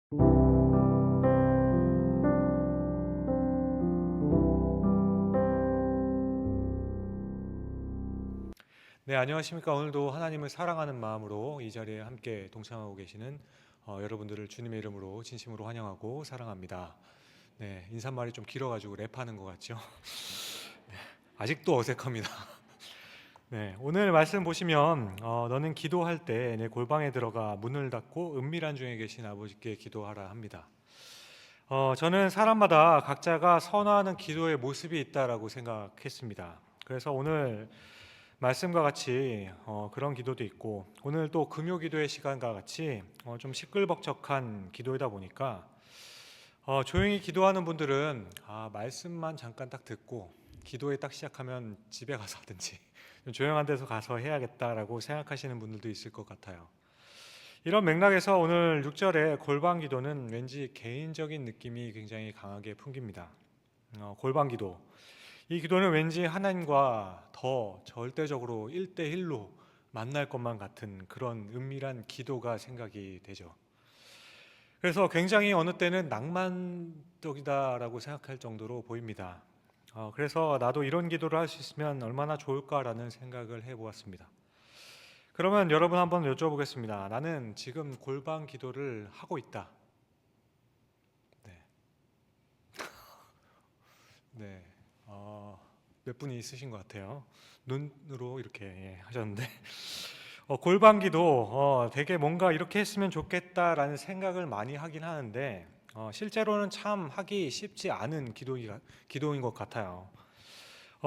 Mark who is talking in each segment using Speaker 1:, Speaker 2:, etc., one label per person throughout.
Speaker 1: 네, 안녕하십니까. 오늘도 하나님을 사랑하는 마음으로 이 자리에 함께 동참하고 계시는 여러분들을 주님의 이름으로 진심으로 환영하고 사랑합니다. 네, 인사말이 좀 길어가지고 랩하는 것 같죠? 아직도 어색합니다. 네, 오늘 말씀 보시면 너는 기도할 때 내 골방에 들어가 문을 닫고 은밀한 중에 계신 아버지께 기도하라 합니다. 저는 사람마다 각자가 선호하는 기도의 모습이 있다라고 생각했습니다. 그래서 오늘 말씀과 같이 그런 기도도 있고, 오늘 또 금요 기도의 시간과 같이 좀 시끌벅적한 기도이다 보니까 조용히 기도하는 분들은 말씀만 잠깐 딱 듣고 기도에 딱 시작하면 집에 가서 하든지 좀 조용한 데서 가서 해야겠다라고 생각하시는 분들도 있을 것 같아요. 이런 맥락에서 오늘 6절의 골방 기도는 왠지 개인적인 느낌이 굉장히 강하게 풍깁니다. 골방 기도, 이 기도는 왠지 하나님과 더 절대적으로 1대1로 만날 것만 같은 그런 은밀한 기도가 생각이 되죠. 그래서 굉장히 어느 때는 낭만적이다라고 생각할 정도로 보입니다. 그래서 나도 이런 기도를 할 수 있으면 얼마나 좋을까라는 생각을 해보았습니다. 그러면 여러분 한번 여쭤보겠습니다. 나는 지금 골방 기도를 하고 있다. 네, 네. 몇 분이 있으신 것 같아요. 눈으로 이렇게 하셨는데 골방기도 되게 뭔가 이렇게 했으면 좋겠다라는 생각을 많이 하긴 하는데 실제로는 참 하기 쉽지 않은 기도인 것 같아요.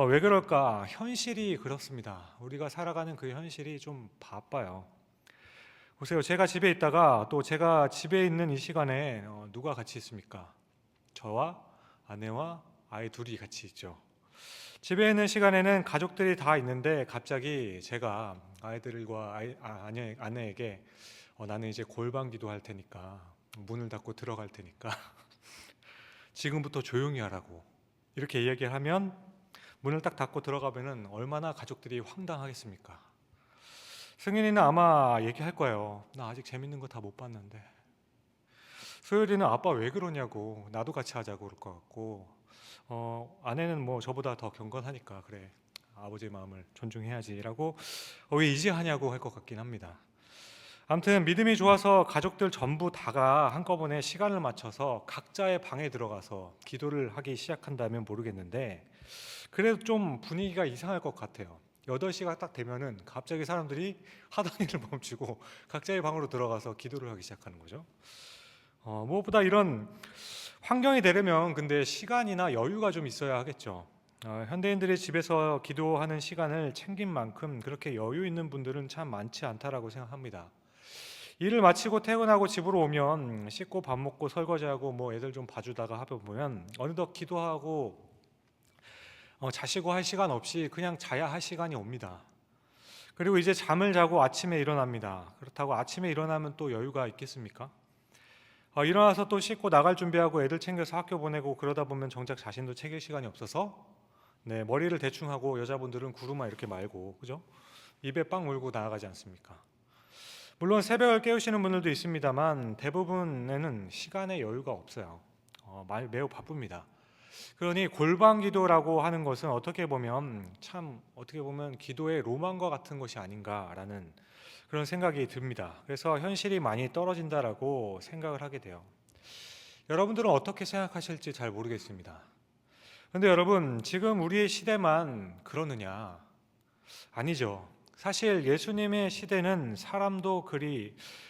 Speaker 1: 왜 그럴까? 현실이 그렇습니다. 우리가 살아가는 그 현실이 좀 바빠요. 보세요. 제가 집에 있다가 또 제가 집에 있는 이 시간에 누가 같이 있습니까? 저와 아내와 아이 둘이 같이 있죠. 집에 있는 시간에는 가족들이 다 있는데 갑자기 제가 아이들과 아내에게 나는 이제 골방 기도할 테니까 문을 닫고 들어갈 테니까 지금부터 조용히 하라고 이렇게 이야기를 하면 문을 딱 닫고 들어가면은 얼마나 가족들이 황당하겠습니까? 승인이는 아마 얘기할 거예요. 나 아직 재밌는 거 다 못 봤는데. 소율이는 아빠 왜 그러냐고 나도 같이 하자고 그럴 것 같고 아내는 뭐 저보다 더 경건하니까 그래 아버지의 마음을 존중해야지라고 왜 이제 하냐고 할 것 같긴 합니다. 아무튼 믿음이 좋아서 가족들 전부 다가 한꺼번에 시간을 맞춰서 각자의 방에 들어가서 기도를 하기 시작한다면 모르겠는데 그래도 좀 분위기가 이상할 것 같아요. 8시가 딱 되면은 갑자기 사람들이 하던 일을 멈추고 각자의 방으로 들어가서 기도를 하기 시작하는 거죠. 무엇보다 이런 환경이 되려면 근데 시간이나 여유가 좀 있어야 하겠죠. 현대인들이 집에서 기도하는 시간을 챙긴 만큼 그렇게 여유 있는 분들은 참 많지 않다라고 생각합니다. 일을 마치고 퇴근하고 집으로 오면 씻고 밥 먹고 설거지하고 뭐 애들 좀 봐주다가 하다 보면 어느덧 기도하고 자시고 할 시간 없이 그냥 자야 할 시간이 옵니다. 그리고 이제 잠을 자고 아침에 일어납니다. 그렇다고 아침에 일어나면 또 여유가 있겠습니까? 일어나서 또 씻고 나갈 준비하고 애들 챙겨서 학교 보내고 그러다 보면 정작 자신도 챙길 시간이 없어서 네, 머리를 대충 하고 여자분들은 구루마 이렇게 말고 그죠? 입에 빵 물고 나아가지 않습니까? 물론 새벽을 깨우시는 분들도 있습니다만 대부분에는 시간의 여유가 없어요. 매우 바쁩니다. 그러니 골방 기도라고 하는 것은 어떻게 보면 기도의 로망과 같은 것이 아닌가라는 그런 생각이 듭니다. 그래서 현실이 많이 떨어진다라고 생각을 하게 돼요. 여러분들은 어떻게 생각하실지 잘 모르겠습니다. 그런데 여러분, 지금 우리의 시대만 그러느냐? 아니죠. 사실 예수님의 시대는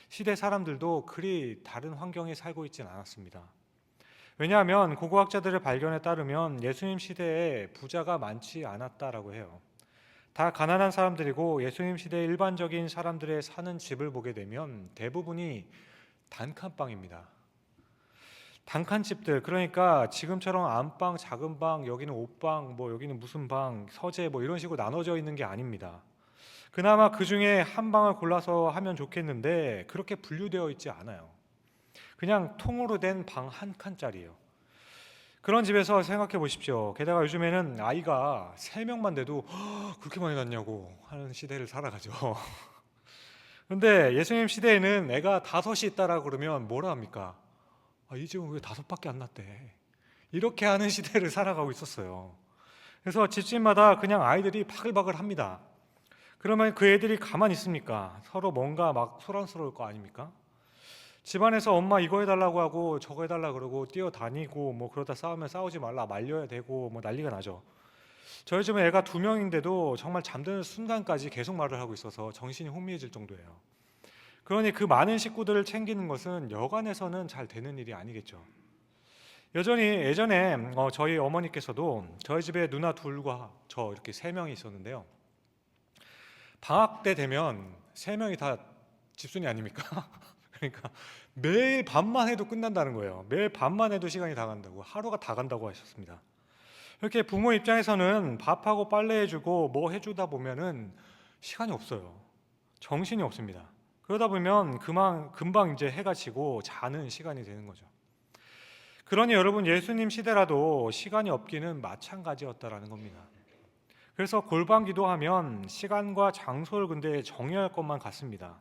Speaker 1: 시대 사람들도 그리 다른 환경에 살고 있진 않았습니다. 왜냐하면 고고학자들의 발견에 따르면 예수님 시대에 부자가 많지 않았다라고 해요. 다 가난한 사람들이고 예수님 시대 일반적인 사람들의 사는 집을 보게 되면 대부분이 단칸방입니다. 단칸집들, 그러니까 지금처럼 안방, 작은 방, 여기는 옷방, 뭐 여기는 무슨 방, 서재 뭐 이런 식으로 나눠져 있는 게 아닙니다. 그나마 그 중에 한 방을 골라서 하면 좋겠는데 그렇게 분류되어 있지 않아요. 그냥 통으로 된 방 한 칸짜리예요. 그런 집에서 생각해 보십시오. 게다가 요즘에는 아이가 3명만 돼도 그렇게 많이 낳냐고 하는 시대를 살아가죠. 근데 예수님 시대에는 애가 5이 있다라고 그러면 뭐라 합니까? 이 집은 왜 5밖에 안 났대? 이렇게 하는 시대를 살아가고 있었어요. 그래서 집집마다 그냥 아이들이 바글바글 합니다. 그러면 그 애들이 가만히 있습니까? 서로 뭔가 막 소란스러울 거 아닙니까? 집안에서 엄마 이거 해달라고 하고 저거 해달라 그러고 뛰어다니고 뭐 그러다 싸우면 싸우지 말라 말려야 되고 뭐 난리가 나죠. 저희 집은 애가 2명인데도 정말 잠드는 순간까지 계속 말을 하고 있어서 정신이 혼미해질 정도예요. 그러니 그 많은 식구들을 챙기는 것은 여간에서는 잘 되는 일이 아니겠죠. 여전히 예전에 저희 어머니께서도 저희 집에 누나 둘과 저 이렇게 3명이 있었는데요. 방학 때 되면 3명이 다 집순이 아닙니까? 그러니까 매일 밤만 해도 끝난다는 거예요. 매일 밤만 해도 시간이 다 간다고, 하루가 다 간다고 하셨습니다. 이렇게 부모 입장에서는 밥하고 빨래해주고 뭐 해주다 보면은 시간이 없어요. 정신이 없습니다. 그러다 보면 금방 이제 해가 지고 자는 시간이 되는 거죠. 그러니 여러분, 예수님 시대라도 시간이 없기는 마찬가지였다라는 겁니다. 그래서 골방 기도하면 시간과 장소를 근데 정해할 것만 같습니다.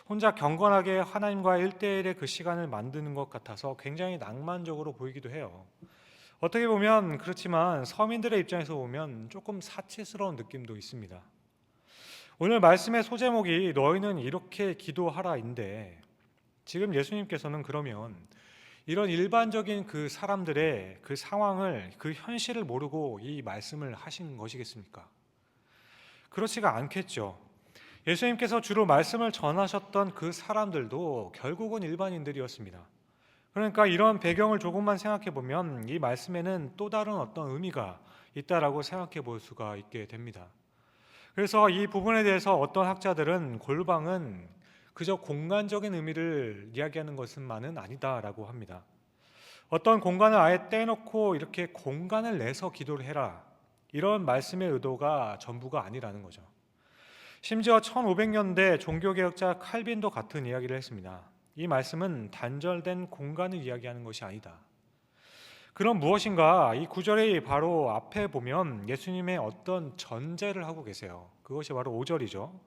Speaker 1: 혼자 경건하게 하나님과 1대1의 그 시간을 만드는 것 같아서 굉장히 낭만적으로 보이기도 해요. 어떻게 보면 그렇지만 서민들의 입장에서 보면 조금 사치스러운 느낌도 있습니다. 오늘 말씀의 소제목이 너희는 이렇게 기도하라인데, 지금 예수님께서는 그러면 이런 일반적인 그 사람들의 그 상황을, 그 현실을 모르고 이 말씀을 하신 것이겠습니까? 그렇지가 않겠죠. 예수님께서 주로 말씀을 전하셨던 그 사람들도 결국은 일반인들이었습니다. 그러니까 이런 배경을 조금만 생각해 보면 이 말씀에는 또 다른 어떤 의미가 있다라고 생각해 볼 수가 있게 됩니다. 그래서 이 부분에 대해서 어떤 학자들은 골방은 그저 공간적인 의미를 이야기하는 것만은 아니다라고 합니다. 어떤 공간을 아예 떼놓고 이렇게 공간을 내서 기도를 해라, 이런 말씀의 의도가 전부가 아니라는 거죠. 심지어 1500년대 종교개혁자 칼빈도 같은 이야기를 했습니다. 이 말씀은 단절된 공간을 이야기하는 것이 아니다. 그럼 무엇인가? 이 구절의 바로 앞에 보면 예수님의 어떤 전제를 하고 계세요. 그것이 바로 5절이죠.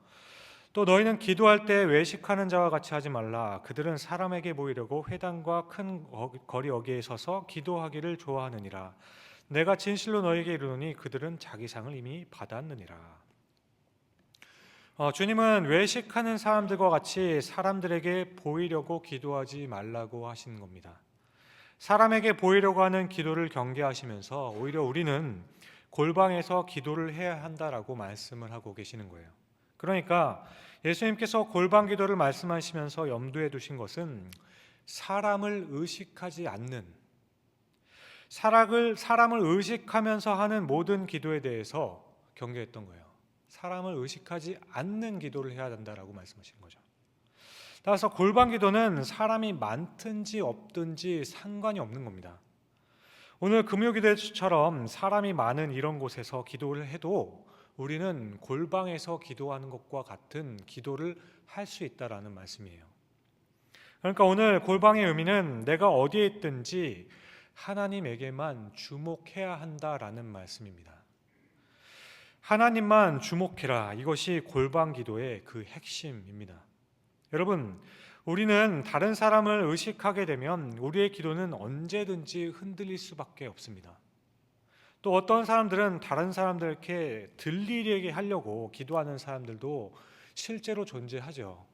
Speaker 1: 또 너희는 기도할 때 외식하는 자와 같이 하지 말라. 그들은 사람에게 보이려고 회당과 큰 거리 어귀에 서서 기도하기를 좋아하느니라. 내가 진실로 너희에게 이르노니 그들은 자기 상을 이미 받았느니라. 주님은 외식하는 사람들과 같이 사람들에게 보이려고 기도하지 말라고 하시는 겁니다. 사람에게 보이려고 하는 기도를 경계하시면서 오히려 우리는 골방에서 기도를 해야 한다라고 말씀을 하고 계시는 거예요. 그러니까 예수님께서 골방 기도를 말씀하시면서 염두에 두신 것은 사람을 의식하지 않는, 사람을 의식하면서 하는 모든 기도에 대해서 경계했던 거예요. 사람을 의식하지 않는 기도를 해야 된다라고 말씀하시는 거죠. 따라서 골방 기도는 사람이 많든지 없든지 상관이 없는 겁니다. 오늘 금요기도처럼 사람이 많은 이런 곳에서 기도를 해도 우리는 골방에서 기도하는 것과 같은 기도를 할 수 있다라는 말씀이에요. 그러니까 오늘 골방의 의미는 내가 어디에 있든지 하나님에게만 주목해야 한다라는 말씀입니다. 하나님만 주목해라, 이것이 골방 기도의 그 핵심입니다. 여러분, 우리는 다른 사람을 의식하게 되면 우리의 기도는 언제든지 흔들릴 수밖에 없습니다. 또 어떤 사람들은 다른 사람들께 들리게 하려고 기도하는 사람들도 실제로 존재하죠.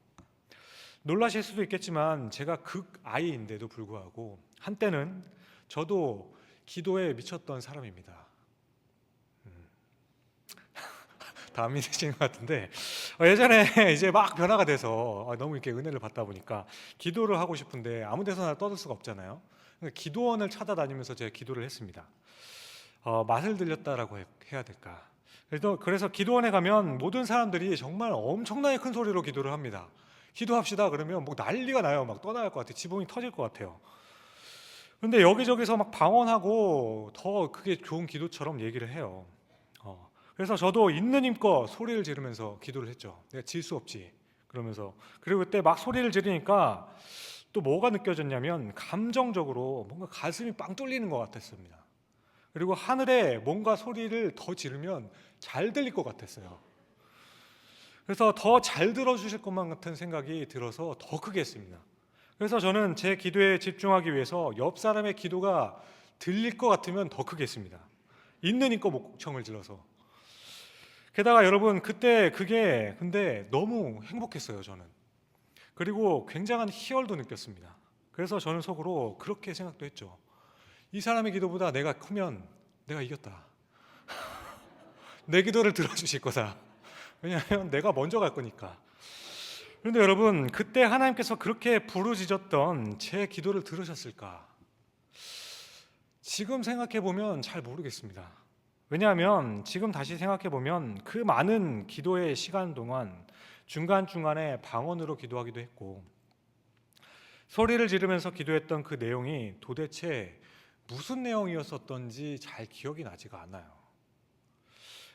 Speaker 1: 놀라실 수도 있겠지만 제가 극아이인데도 불구하고 한때는 저도 기도에 미쳤던 사람입니다. 다 안 믿으시는 것 같은데, 예전에 이제 막 변화가 돼서 너무 이렇게 은혜를 받다 보니까 기도를 하고 싶은데 아무 데서나 떠들 수가 없잖아요. 그러니까 기도원을 찾아다니면서 제가 기도를 했습니다. 맛을 들렸다라고 해야 될까? 그래서 기도원에 가면 모든 사람들이 정말 엄청나게 큰 소리로 기도를 합니다. 기도합시다 그러면 뭐 난리가 나요. 막 떠나갈 것 같아요. 지붕이 터질 것 같아요. 그런데 여기저기서 막 방언하고 더 그게 좋은 기도처럼 얘기를 해요. 그래서 저도 있는 힘껏 소리를 지르면서 기도를 했죠. 내가 질 수 없지 그러면서. 그리고 그때 막 소리를 지르니까 또 뭐가 느껴졌냐면 감정적으로 뭔가 가슴이 빵 뚫리는 것 같았습니다. 그리고 하늘에 뭔가 소리를 더 지르면 잘 들릴 것 같았어요. 그래서 더 잘 들어주실 것만 같은 생각이 들어서 더 크게 했습니다. 그래서 저는 제 기도에 집중하기 위해서 옆 사람의 기도가 들릴 것 같으면 더 크게 했습니다. 있는 힘껏 목청을 질러서. 게다가 여러분 그때 그게 근데 너무 행복했어요 저는. 그리고 굉장한 희열도 느꼈습니다. 그래서 저는 속으로 그렇게 생각도 했죠. 이 사람의 기도보다 내가 크면 내가 이겼다. 내 기도를 들어주실 거다. 왜냐하면 내가 먼저 갈 거니까. 그런데 여러분 그때 하나님께서 그렇게 부르짖었던 제 기도를 들으셨을까? 지금 생각해 보면 잘 모르겠습니다. 왜냐하면 지금 다시 생각해 보면 그 많은 기도의 시간 동안 중간중간에 방언으로 기도하기도 했고 소리를 지르면서 기도했던 그 내용이 도대체 무슨 내용이었었던지 잘 기억이 나지가 않아요.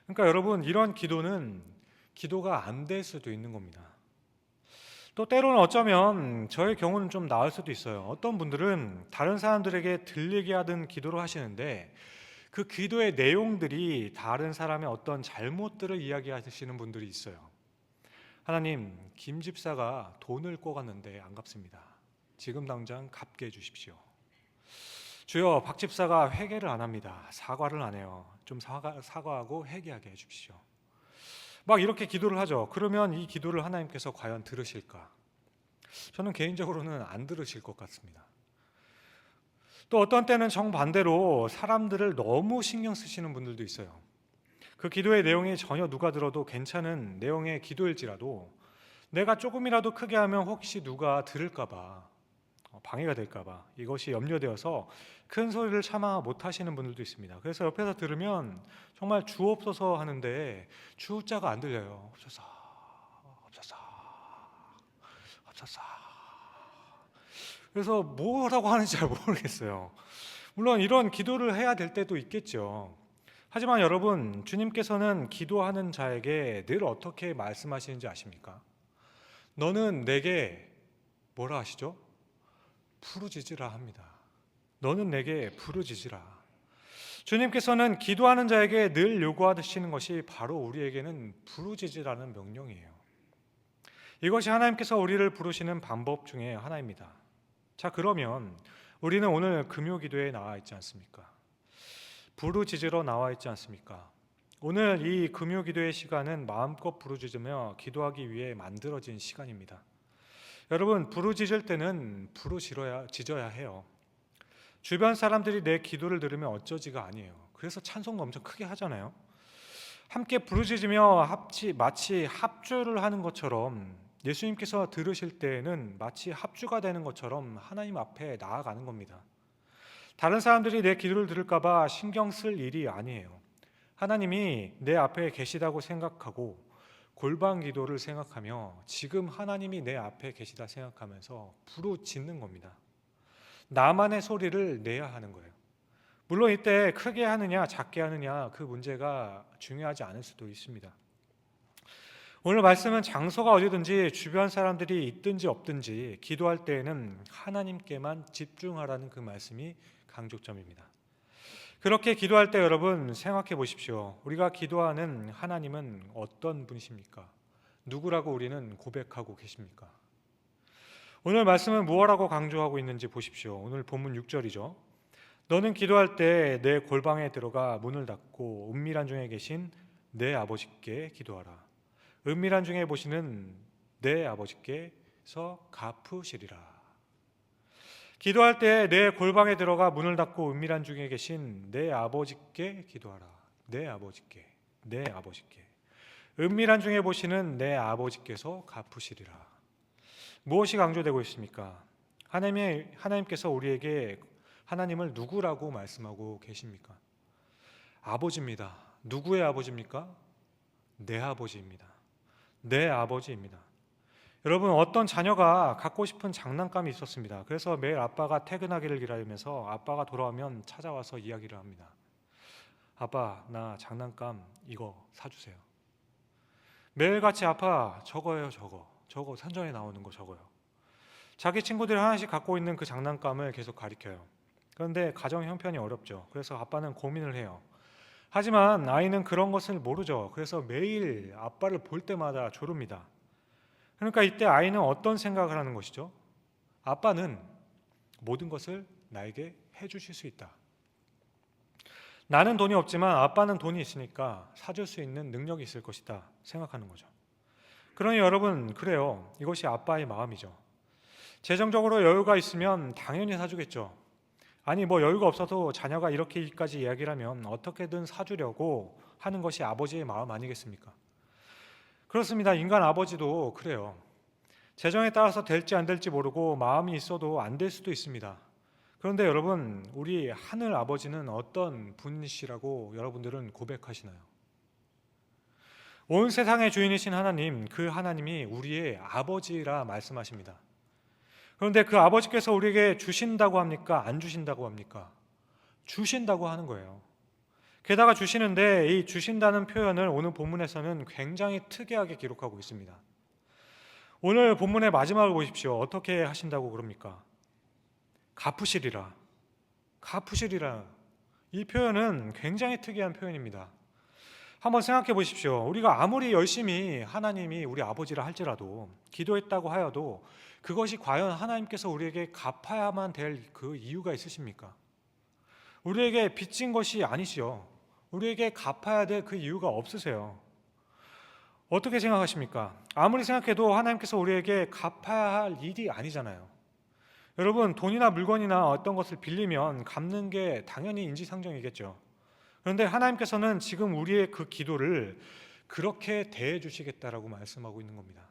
Speaker 1: 그러니까 여러분 이런 기도는 기도가 안 될 수도 있는 겁니다. 또 때로는 어쩌면 저의 경우는 좀 나을 수도 있어요. 어떤 분들은 다른 사람들에게 들리게 하든 기도를 하시는데 그 기도의 내용들이 다른 사람의 어떤 잘못들을 이야기하시는 분들이 있어요. 하나님, 김 집사가 돈을 꿔갔는데 안 갚습니다. 지금 당장 갚게 해주십시오. 주여, 박 집사가 회개를 안 합니다. 사과를 안 해요. 좀 사과하고 회개하게 해주십시오. 막 이렇게 기도를 하죠. 그러면 이 기도를 하나님께서 과연 들으실까? 저는 개인적으로는 안 들으실 것 같습니다. 또 어떤 때는 정반대로 사람들을 너무 신경 쓰시는 분들도 있어요. 그 기도의 내용이 전혀 누가 들어도 괜찮은 내용의 기도일지라도 내가 조금이라도 크게 하면 혹시 누가 들을까 봐, 방해가 될까 봐 이것이 염려되어서 큰 소리를 참아 못 하시는 분들도 있습니다. 그래서 옆에서 들으면 정말 주옵소서 하는데 주자가 안 들려요. 없어서 없어서 없어서. 그래서 뭐라고 하는지 잘 모르겠어요. 물론 이런 기도를 해야 될 때도 있겠죠. 하지만 여러분, 주님께서는 기도하는 자에게 늘 어떻게 말씀하시는지 아십니까? 너는 내게 뭐라 하시죠? 부르짖으라 합니다. 너는 내게 부르짖으라. 주님께서는 기도하는 자에게 늘 요구하시는 것이 바로 우리에게는 부르짖으라는 명령이에요. 이것이 하나님께서 우리를 부르시는 방법 중에 하나입니다. 자, 그러면 우리는 오늘 금요기도에 나와 있지 않습니까? 부르짖으러 나와 있지 않습니까? 오늘 이 금요기도의 시간은 마음껏 부르짖으며 기도하기 위해 만들어진 시간입니다. 여러분, 부르짖을 때는 부르짖어야 해요. 주변 사람들이 내 기도를 들으면 어쩌지가 아니에요. 그래서 찬송도 엄청 크게 하잖아요. 함께 부르짖으며 마치 합주를 하는 것처럼 예수님께서 들으실 때에는 마치 합주가 되는 것처럼 하나님 앞에 나아가는 겁니다. 다른 사람들이 내 기도를 들을까 봐 신경 쓸 일이 아니에요. 하나님이 내 앞에 계시다고 생각하고 골방 기도를 생각하며 지금 하나님이 내 앞에 계시다 생각하면서 부르짖는 겁니다. 나만의 소리를 내야 하는 거예요. 물론 이때 크게 하느냐 작게 하느냐 그 문제가 중요하지 않을 수도 있습니다. 오늘 말씀은 장소가 어디든지 주변 사람들이 있든지 없든지 기도할 때에는 하나님께만 집중하라는 그 말씀이 강조점입니다. 그렇게 기도할 때 여러분 생각해 보십시오. 우리가 기도하는 하나님은 어떤 분이십니까? 누구라고 우리는 고백하고 계십니까? 오늘 말씀은 무엇라고 강조하고 있는지 보십시오. 오늘 본문 6절이죠. 너는 기도할 때 내 골방에 들어가 문을 닫고 은밀한 중에 계신 내 아버지께 기도하라. 은밀한 중에 보시는 내 아버지께서 갚으시리라. 기도할 때 내 골방에 들어가 문을 닫고 은밀한 중에 계신 내 아버지께 기도하라. 내 아버지께, 내 아버지께. 은밀한 중에 보시는 내 아버지께서 갚으시리라. 무엇이 강조되고 있습니까? 하나님께서 우리에게 하나님을 누구라고 말씀하고 계십니까? 아버지입니다. 누구의 아버지입니까? 내 아버지입니다. 내 아버지입니다. 여러분, 어떤 자녀가 갖고 싶은 장난감이 있었습니다. 그래서 매일 아빠가 퇴근하기를 기다리면서 아빠가 돌아오면 찾아와서 이야기를 합니다. 아빠, 나 장난감 이거 사주세요. 매일같이 아빠 저거예요. 저거 산정에 나오는 거 저거요. 자기 친구들이 하나씩 갖고 있는 그 장난감을 계속 가리켜요. 그런데 가정 형편이 어렵죠. 그래서 아빠는 고민을 해요. 하지만 아이는 그런 것을 모르죠. 그래서 매일 아빠를 볼 때마다 조릅니다. 그러니까 이때 아이는 어떤 생각을 하는 것이죠? 아빠는 모든 것을 나에게 해주실 수 있다. 나는 돈이 없지만 아빠는 돈이 있으니까 사줄 수 있는 능력이 있을 것이다 생각하는 거죠. 그러니 여러분, 그래요. 이것이 아빠의 마음이죠. 재정적으로 여유가 있으면 당연히 사주겠죠. 아니 뭐 여유가 없어도 자녀가 이렇게까지 이야기를 하면 어떻게든 사주려고 하는 것이 아버지의 마음 아니겠습니까? 그렇습니다. 인간 아버지도 그래요. 재정에 따라서 될지 안 될지 모르고 마음이 있어도 안 될 수도 있습니다. 그런데 여러분, 우리 하늘 아버지는 어떤 분이시라고 여러분들은 고백하시나요? 온 세상의 주인이신 하나님, 그 하나님이 우리의 아버지라 말씀하십니다. 그런데 그 아버지께서 우리에게 주신다고 합니까? 안 주신다고 합니까? 주신다고 하는 거예요. 게다가 주시는데 이 주신다는 표현을 오늘 본문에서는 굉장히 특이하게 기록하고 있습니다. 오늘 본문의 마지막을 보십시오. 어떻게 하신다고 그럽니까? 갚으시리라. 갚으시리라. 이 표현은 굉장히 특이한 표현입니다. 한번 생각해 보십시오. 우리가 아무리 열심히 하나님이 우리 아버지라 할지라도, 기도했다고 하여도 그것이 과연 하나님께서 우리에게 갚아야만 될 그 이유가 있으십니까? 우리에게 빚진 것이 아니시요. 우리에게 갚아야 될 그 이유가 없으세요. 어떻게 생각하십니까? 아무리 생각해도 하나님께서 우리에게 갚아야 할 일이 아니잖아요. 여러분, 돈이나 물건이나 어떤 것을 빌리면 갚는 게 당연히 인지상정이겠죠. 그런데 하나님께서는 지금 우리의 그 기도를 그렇게 대해 주시겠다라고 말씀하고 있는 겁니다.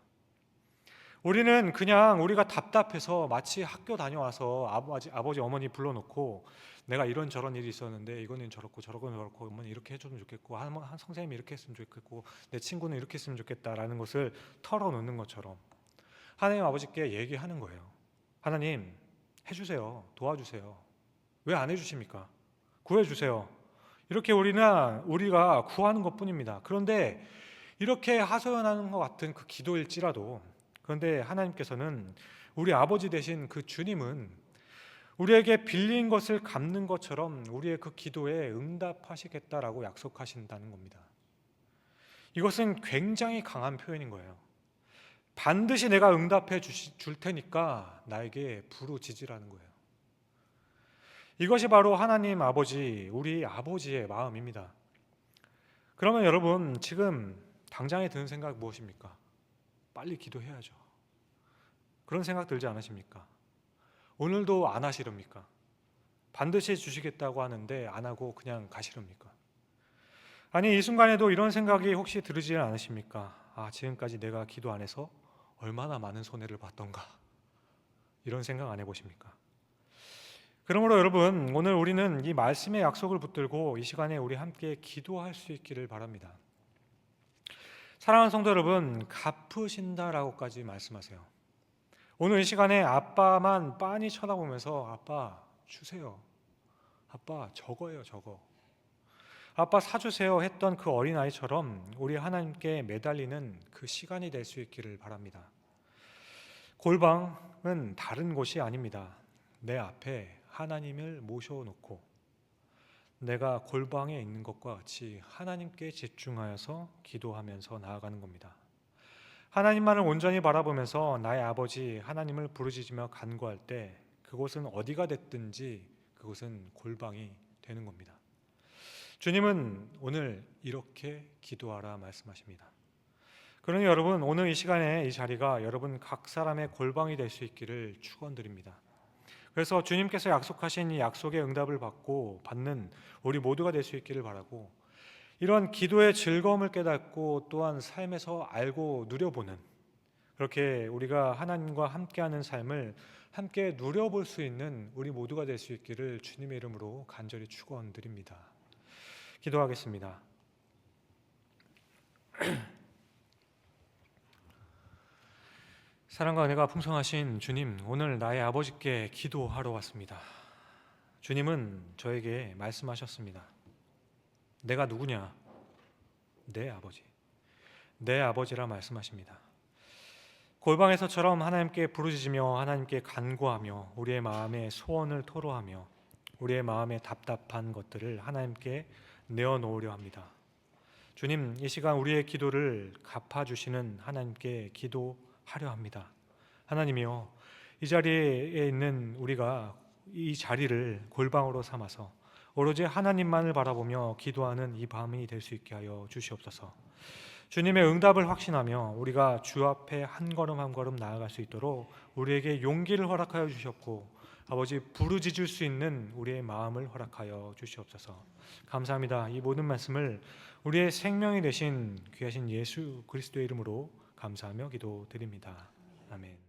Speaker 1: 우리는 그냥 우리가 답답해서 마치 학교 다녀와서 아버지 어머니 불러놓고 내가 이런저런 일이 있었는데 이거는 저렇고 저렇고 저렇고 어머니 이렇게 해주면 좋겠고 한 선생님이 이렇게 했으면 좋겠고 내 친구는 이렇게 했으면 좋겠다라는 것을 털어놓는 것처럼 하나님 아버지께 얘기하는 거예요. 하나님 해주세요. 도와주세요. 왜 안 해주십니까? 구해주세요. 이렇게 우리가 구하는 것뿐입니다. 그런데 이렇게 하소연하는 것 같은 그 기도일지라도, 그런데 하나님께서는 우리 아버지 되신 그 주님은 우리에게 빌린 것을 갚는 것처럼 우리의 그 기도에 응답하시겠다라고 약속하신다는 겁니다. 이것은 굉장히 강한 표현인 거예요. 반드시 내가 응답해 줄 테니까 나에게 부르짖으라는 거예요. 이것이 바로 하나님 아버지, 우리 아버지의 마음입니다. 그러면 여러분, 지금 당장에 드는 생각 무엇입니까? 빨리 기도해야죠. 그런 생각 들지 않으십니까? 오늘도 안 하시렵니까? 반드시 주시겠다고 하는데 안 하고 그냥 가시렵니까? 아니, 이 순간에도 이런 생각이 혹시 들으지 않으십니까? 아, 지금까지 내가 기도 안 해서 얼마나 많은 손해를 봤던가. 이런 생각 안 해보십니까? 그러므로 여러분, 오늘 우리는 이 말씀의 약속을 붙들고 이 시간에 우리 함께 기도할 수 있기를 바랍니다. 사랑하는 성도 여러분, 갚으신다라고까지 말씀하세요. 오늘 이 시간에 아빠만 빤히 쳐다보면서 아빠 주세요. 아빠 저거예요, 저거. 아빠 사주세요 했던 그 어린아이처럼 우리 하나님께 매달리는 그 시간이 될 수 있기를 바랍니다. 골방은 다른 곳이 아닙니다. 내 앞에 하나님을 모셔놓고 내가 골방에 있는 것과 같이 하나님께 집중하여서 기도하면서 나아가는 겁니다. 하나님만을 온전히 바라보면서 나의 아버지 하나님을 부르짖으며 간구할 때 그곳은 어디가 됐든지 그곳은 골방이 되는 겁니다. 주님은 오늘 이렇게 기도하라 말씀하십니다. 그러니 여러분, 오늘 이 시간에 이 자리가 여러분 각 사람의 골방이 될 수 있기를 축원드립니다. 그래서 주님께서 약속하신 이 약속의 응답을 받는 우리 모두가 될 수 있기를 바라고, 이런 기도의 즐거움을 깨닫고 또한 삶에서 알고 누려보는, 그렇게 우리가 하나님과 함께하는 삶을 함께 누려볼 수 있는 우리 모두가 될 수 있기를 주님의 이름으로 간절히 축원드립니다. 기도하겠습니다. 사랑과 은혜가 풍성하신 주님, 오늘 나의 아버지께 기도하러 왔습니다. 주님은 저에게 말씀하셨습니다. 내가 누구냐? 내 아버지. 내 아버지라 말씀하십니다. 골방에서처럼 하나님께 부르짖으며 하나님께 간구하며 우리의 마음의 소원을 토로하며 우리의 마음의 답답한 것들을 하나님께 내어놓으려 합니다. 주님, 이 시간 우리의 기도를 갚아주시는 하나님께 기도하려 합니다. 하나님이여, 이 자리에 있는 우리가 이 자리를 골방으로 삼아서 오로지 하나님만을 바라보며 기도하는 이 밤이 될 수 있게 하여 주시옵소서. 주님의 응답을 확신하며 우리가 주 앞에 한 걸음 한 걸음 나아갈 수 있도록 우리에게 용기를 허락하여 주셨고, 아버지 부르짖을 수 있는 우리의 마음을 허락하여 주시옵소서. 감사합니다. 이 모든 말씀을 우리의 생명이 되신 귀하신 예수 그리스도의 이름으로 감사하며 기도드립니다. 아멘.